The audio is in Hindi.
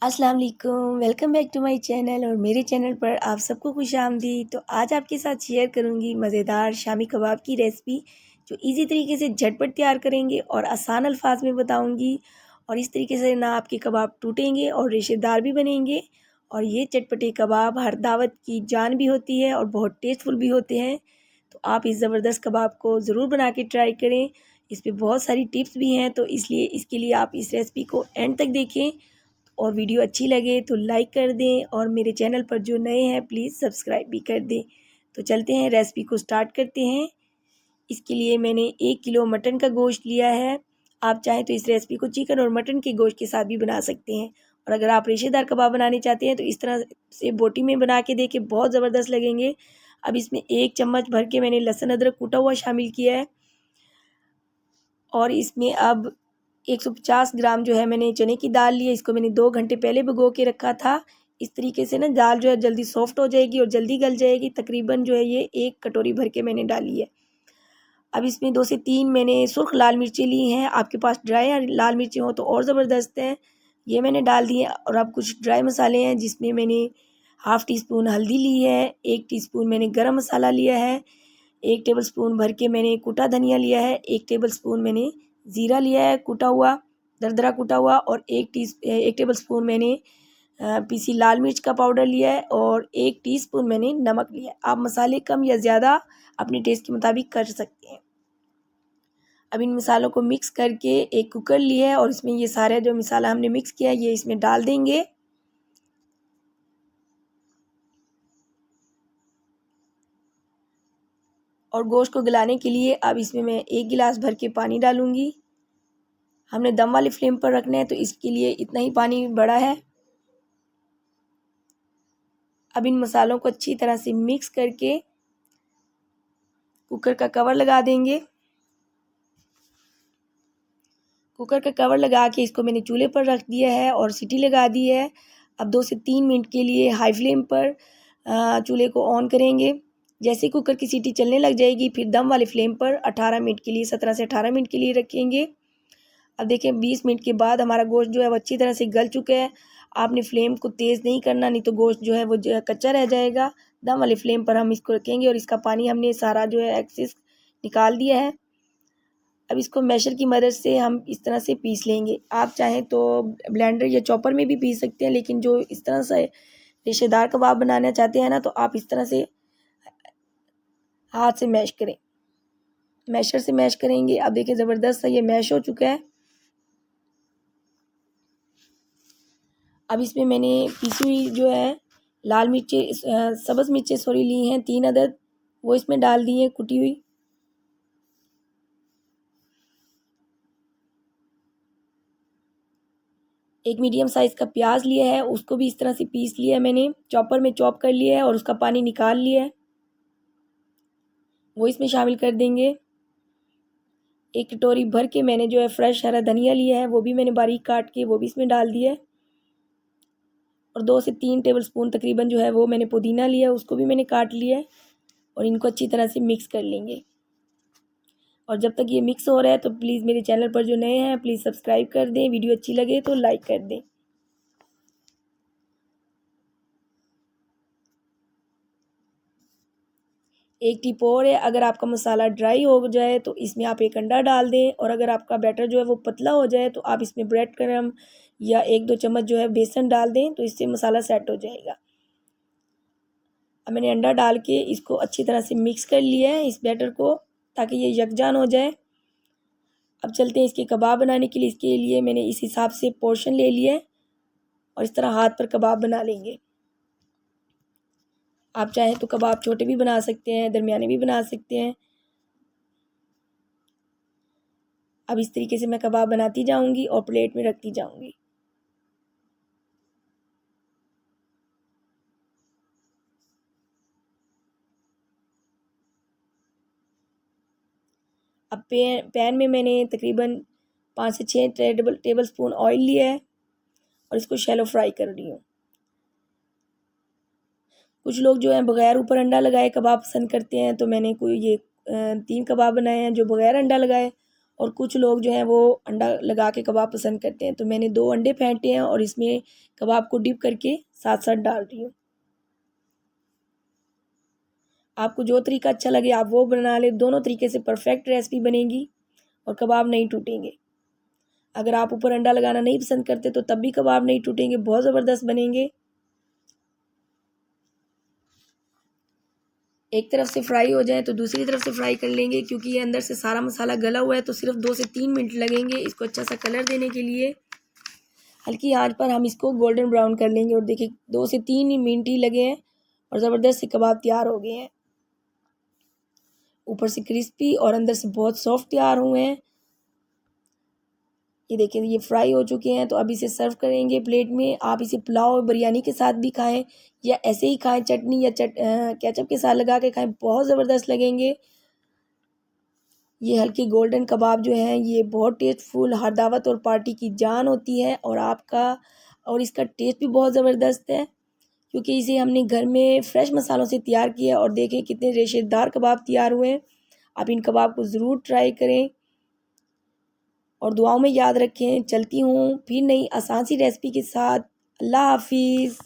अस्सलाम वालेकुम, welcome back to my channel. और मेरे चैनल पर आप सबको खुशामदीद। तो आज आपके साथ शेयर करूंगी मज़ेदार शामी कबाब की रेसिपी, जो इजी तरीके से झटपट तैयार करेंगे और आसान अल्फाज में बताऊंगी। और इस तरीके से ना आपके कबाब टूटेंगे और रेशेदार भी बनेंगे। और ये चटपटे कबाब हर दावत की जान भी होती है और बहुत टेस्टफुल भी होते हैं। तो आप इस ज़बरदस्त कबाब को ज़रूर बना के ट्राई करें। इस पर बहुत सारी टिप्स भी हैं, तो इसलिए इसके लिए आप इस रेसिपी को एंड तक देखें। और वीडियो अच्छी लगे तो लाइक कर दें, और मेरे चैनल पर जो नए हैं प्लीज़ सब्सक्राइब भी कर दें। तो चलते हैं, रेसिपी को स्टार्ट करते हैं। इसके लिए मैंने 1 किलो मटन का गोश्त लिया है। आप चाहें तो इस रेसिपी को चिकन और मटन के गोश्त के साथ भी बना सकते हैं। और अगर आप रेशेदार कबाब बनाने चाहते हैं तो इस तरह से बोटी में बना के देखें, बहुत ज़बरदस्त लगेंगे। अब इसमें 1 चम्मच भर के मैंने लहसुन अदरक कूटा हुआ शामिल किया है। और इसमें अब 150 ग्राम जो है मैंने चने की दाल ली है। इसको मैंने 2 घंटे पहले भिगो के रखा था। इस तरीके से ना दाल जो है जल्दी सॉफ्ट हो जाएगी और जल्दी गल जाएगी। तकरीबन जो है ये 1 कटोरी भर के मैंने डाली है। अब इसमें 2 से 3 मैंने सुर्ख लाल मिर्चें ली हैं। आपके पास ड्राई लाल मिर्चें हो तो और ज़बरदस्त है। ये मैंने डाल दी है। और अब कुछ ड्राई मसाले हैं, जिसमें मैंने हाफ़ टी स्पून हल्दी ली है, 1 टीस्पून मैंने गरम मसाला लिया है, 1 टेबलस्पून भर के मैंने कुटा धनिया लिया है, 1 टेबलस्पून मैंने ज़ीरा लिया है कुटा हुआ, दरदरा कुटा हुआ, और 1 टेबलस्पून मैंने पीसी लाल मिर्च का पाउडर लिया है, और 1 टीस्पून मैंने नमक लिया है। आप मसाले कम या ज़्यादा अपने टेस्ट के मुताबिक कर सकते हैं। अब इन मसालों को मिक्स करके एक कुकर लिया है, और इसमें ये सारे जो मसाला हमने मिक्स किया है ये इसमें डाल देंगे। और गोश्त को गलाने के लिए अब इसमें मैं 1 गिलास भर के पानी डालूंगी। हमने दम वाली फ्लेम पर रखना है, तो इसके लिए इतना ही पानी बड़ा है। अब इन मसालों को अच्छी तरह से मिक्स करके कुकर का कवर लगा देंगे। कुकर का कवर लगा के इसको मैंने चूल्हे पर रख दिया है और सीटी लगा दी है। अब 2 से 3 मिनट के लिए हाई फ्लेम पर चूल्हे को ऑन करेंगे। जैसे कुकर की सीटी चलने लग जाएगी, फिर दम वाली फ्लेम पर 18 मिनट के लिए 17 से 18 मिनट के लिए रखेंगे। अब देखें 20 मिनट के बाद हमारा गोश्त जो है वो अच्छी तरह से गल चुका है। आपने फ्लेम को तेज़ नहीं करना, नहीं तो गोश्त जो है वो कच्चा रह जाएगा। दम वाली फ्लेम पर हम इसको रखेंगे, और इसका पानी हमने सारा जो है एक्सेस निकाल दिया है। अब इसको मैशर की मदद से हम इस तरह से पीस लेंगे। आप चाहें तो ब्लेंडर या चॉपर में भी पीस सकते हैं, लेकिन जो इस तरह से रेशेदार कबाब बनाना चाहते हैं ना, तो आप इस तरह से हाथ से मैश करें, मैशर से मैश करेंगे। अब देखिए ज़बरदस्त सा ये मैश हो चुका है। अब इसमें मैंने पीसी हुई जो है लाल मिर्चें, सब्ज़ मिर्चें सॉरी ली हैं 3 अदद, वो इसमें डाल दी हैं कुटी हुई। एक मीडियम साइज़ का प्याज लिया है, उसको भी इस तरह से पीस लिया है मैंने, चॉपर में चॉप कर लिया है और उसका पानी निकाल लिया है, वो इसमें शामिल कर देंगे। 1 कटोरी भर के मैंने जो है फ्रेश हरा धनिया लिया है, वो भी मैंने बारीक काट के वो भी इसमें डाल दिया है। और 2 से 3 टेबलस्पून तकरीबन जो है वो मैंने पुदीना लिया है, उसको भी मैंने काट लिया है। और इनको अच्छी तरह से मिक्स कर लेंगे। और जब तक ये मिक्स हो रहा है तो प्लीज़ मेरे चैनल पर जो नए हैं प्लीज़ सब्सक्राइब कर दें, वीडियो अच्छी लगे तो लाइक कर दें। एक टिप और है, अगर आपका मसाला ड्राई हो जाए तो इसमें आप 1 अंडा डाल दें, और अगर आपका बैटर जो है वो पतला हो जाए तो आप इसमें ब्रेड क्रम्ब या 1-2 चम्मच जो है बेसन डाल दें, तो इससे मसाला सेट हो जाएगा। अब मैंने अंडा डाल के इसको अच्छी तरह से मिक्स कर लिया है इस बैटर को, ताकि ये यकजान हो जाए। अब चलते हैं इसके कबाब बनाने के लिए। इसके लिए मैंने इस हिसाब से पोर्शन ले लिया है, और इस तरह हाथ पर कबाब बना लेंगे। आप चाहें तो कबाब छोटे भी बना सकते हैं, दरमियाने भी बना सकते हैं। अब इस तरीके से मैं कबाब बनाती जाऊंगी और प्लेट में रखती जाऊंगी। अब पैन में मैंने तकरीबन 5 से 6 टेबल स्पून ऑयल लिया है, और इसको शैलो फ्राई कर रही हूँ। कुछ लोग जो हैं बग़ैर ऊपर अंडा लगाए कबाब पसंद करते हैं, तो मैंने कोई ये 3 कबाब बनाए हैं जो बग़ैर अंडा लगाए, और कुछ लोग जो हैं वो अंडा लगा के कबाब पसंद करते हैं। तो मैंने 2 अंडे फेंटे हैं और इसमें कबाब को डिप करके साथ साथ डाल रही हूँ। आपको जो तरीका अच्छा लगे आप वो बना लें, दोनों तरीके से परफेक्ट रेसिपी बनेगी और कबाब नहीं टूटेंगे। अगर आप ऊपर अंडा लगाना नहीं पसंद करते तो तब भी कबाब नहीं टूटेंगे, बहुत ज़बरदस्त बनेंगे। एक तरफ से फ्राई हो जाए तो दूसरी तरफ से फ्राई कर लेंगे, क्योंकि ये अंदर से सारा मसाला गला हुआ है तो सिर्फ 2 से 3 मिनट लगेंगे इसको अच्छा सा कलर देने के लिए। हल्की आंच पर हम इसको गोल्डन ब्राउन कर लेंगे और देखिए 2 से 3 ही मिनट ही लगे हैं और ज़बरदस्त से कबाब तैयार हो गए हैं। ऊपर से क्रिस्पी और अंदर से बहुत सॉफ्ट तैयार हुए हैं। ये देखिए ये फ्राई हो चुके हैं। तो अब इसे सर्व करेंगे प्लेट में। आप इसे पुलाव और बिरयानी के साथ भी खाएं या ऐसे ही खाएं, चटनी या केचप के साथ लगा के खाएं, बहुत ज़बरदस्त लगेंगे। ये हल्के गोल्डन कबाब जो हैं ये बहुत टेस्टफुल, हर दावत और पार्टी की जान होती है और इसका टेस्ट भी बहुत ज़बरदस्त है, क्योंकि इसे हमने घर में फ्रेश मसालों से तैयार किया। और देखें कितने रेशेदार कबाब तैयार हुए हैं। आप इन कबाब को ज़रूर ट्राई करें और दुआओं में याद रखें। चलती हूँ फिर नई आसान सी रेसिपी के साथ। अल्लाह हाफिज़।